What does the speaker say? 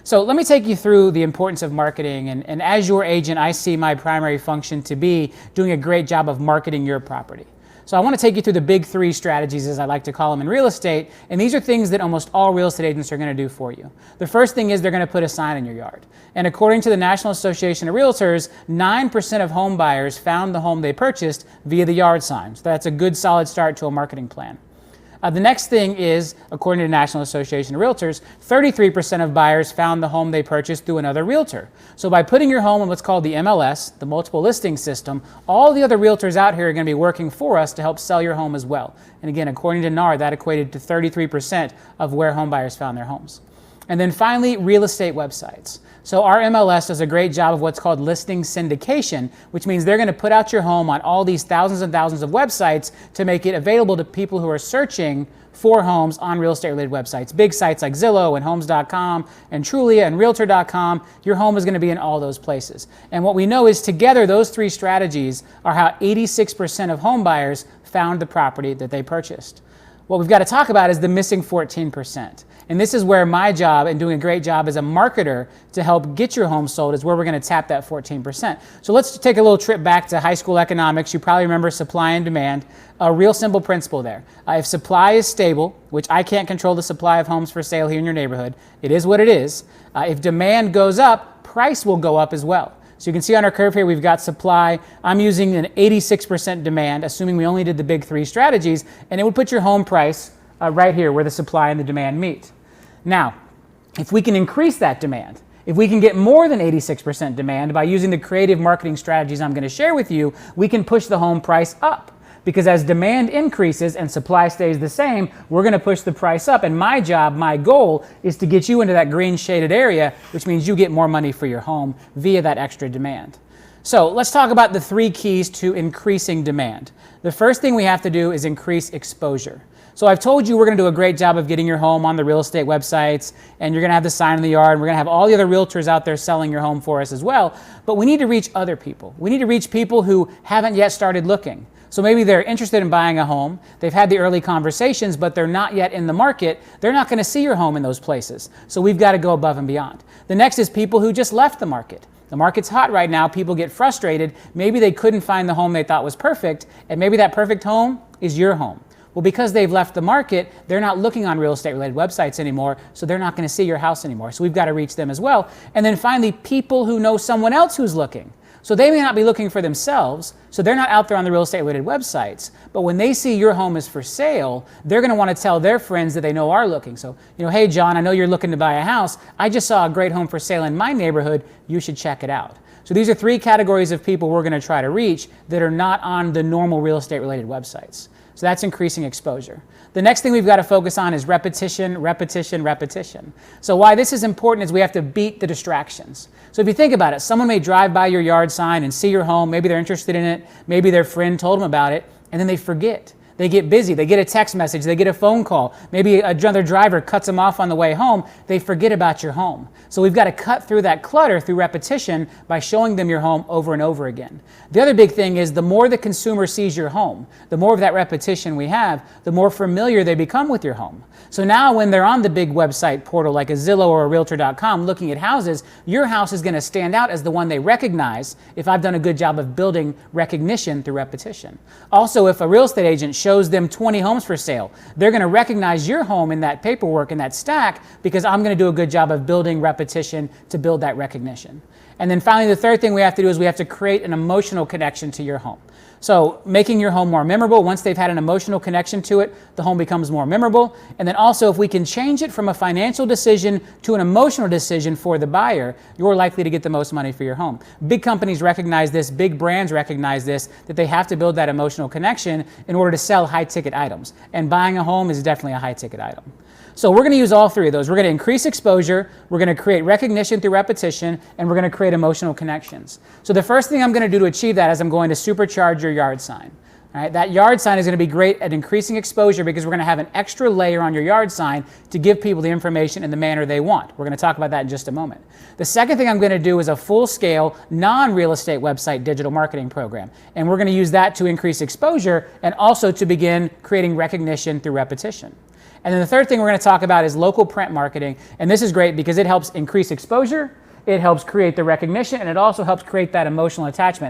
So let me take you through the importance of marketing, and as your agent, I see my primary function to be doing a great job of marketing your property. So I want to take you through the big three strategies, as I like to call them in real estate, and these are things that almost all real estate agents are going to do for you. The first thing is they're going to put a sign in your yard. And according to the National Association of Realtors, 9% of home buyers found the home they purchased via the yard sign. So that's a good solid start to a marketing plan. The next thing is, according to the National Association of Realtors, 33% of buyers found the home they purchased through another realtor. So by putting your home in what's called the MLS, the multiple listing system, all the other realtors out here are going to be working for us to help sell your home as well. And again, according to NAR, that equated to 33% of where home buyers found their homes. And then finally, real estate websites. So our MLS does a great job of what's called listing syndication, which means they're going to put out your home on all these thousands and thousands of websites to make it available to people who are searching for homes on real estate related websites. Big sites like Zillow and homes.com and Trulia and realtor.com. Your home is going to be in all those places. And what we know is together those three strategies are how 86% of home buyers found the property that they purchased. What we've got to talk about is the missing 14%. And this is where my job, and doing a great job as a marketer to help get your home sold, is where we're going to tap that 14%. So let's take a little trip back to high school economics. You probably remember supply and demand. A real simple principle there. If supply is stable, which I can't control the supply of homes for sale here in your neighborhood, it is what it is. If demand goes up, price will go up as well. So you can see on our curve here, we've got supply. I'm using an 86% demand, assuming we only did the big three strategies, and it would put your home price right here where the supply and the demand meet. Now, if we can increase that demand, if we can get more than 86% demand by using the creative marketing strategies I'm going to share with you, we can push the home price up. Because as demand increases and supply stays the same, we're going to push the price up. And my job, my goal, is to get you into that green shaded area, which means you get more money for your home via that extra demand. So let's talk about the three keys to increasing demand. The first thing we have to do is increase exposure. So I've told you we're going to do a great job of getting your home on the real estate websites, and you're going to have the sign in the yard, and we're going to have all the other realtors out there selling your home for us as well. But we need to reach other people. We need to reach people who haven't yet started looking. So maybe they're interested in buying a home, they've had the early conversations, but they're not yet in the market. They're not going to see your home in those places. So we've got to go above and beyond. The next is people who just left the market. The market's hot right now, people get frustrated, maybe they couldn't find the home they thought was perfect, and maybe that perfect home is your home. Well, because they've left the market, they're not looking on real estate related websites anymore, so they're not going to see your house anymore. So we've got to reach them as well. And then finally, people who know someone else who's looking. So they may not be looking for themselves, so they're not out there on the real estate related websites, but when they see your home is for sale, they're going to want to tell their friends that they know are looking. So, hey John, I know you're looking to buy a house. I just saw a great home for sale in my neighborhood. You should check it out. So these are three categories of people we're going to try to reach that are not on the normal real estate related websites. So that's increasing exposure. The next thing we've got to focus on is repetition, repetition, repetition. So why this is important is we have to beat the distractions. So if you think about it, someone may drive by your yard sign and see your home, maybe they're interested in it, maybe their friend told them about it, and then they forget. They get busy, they get a text message, they get a phone call, maybe another driver cuts them off on the way home, they forget about your home. So we've got to cut through that clutter through repetition by showing them your home over and over again. The other big thing is the more the consumer sees your home, the more of that repetition we have, the more familiar they become with your home. So now when they're on the big website portal like a Zillow or a realtor.com looking at houses, your house is going to stand out as the one they recognize if I've done a good job of building recognition through repetition. Also, if a real estate agent shows them 20 homes for sale, they're going to recognize your home in that paperwork, in that stack, because I'm going to do a good job of building repetition to build that recognition. And then finally, the third thing we have to do is we have to create an emotional connection to your home. So making your home more memorable. Once they've had an emotional connection to it, the home becomes more memorable. And then also, if we can change it from a financial decision to an emotional decision for the buyer, you're likely to get the most money for your home. Big companies recognize this, big brands recognize this, that they have to build that emotional connection in order to sell high-ticket items. And buying a home is definitely a high-ticket item. So we're going to use all three of those. We're going to increase exposure, we're going to create recognition through repetition, and we're going to create emotional connections. So the first thing I'm going to do to achieve that is I'm going to supercharge your yard sign. All right, that yard sign is going to be great at increasing exposure because we're going to have an extra layer on your yard sign to give people the information in the manner they want. We're going to talk about that in just a moment. The second thing I'm going to do is a full-scale, non-real estate website digital marketing program. And we're going to use that to increase exposure and also to begin creating recognition through repetition. And then the third thing we're going to talk about is local print marketing. And this is great because it helps increase exposure, it helps create the recognition, and it also helps create that emotional attachment.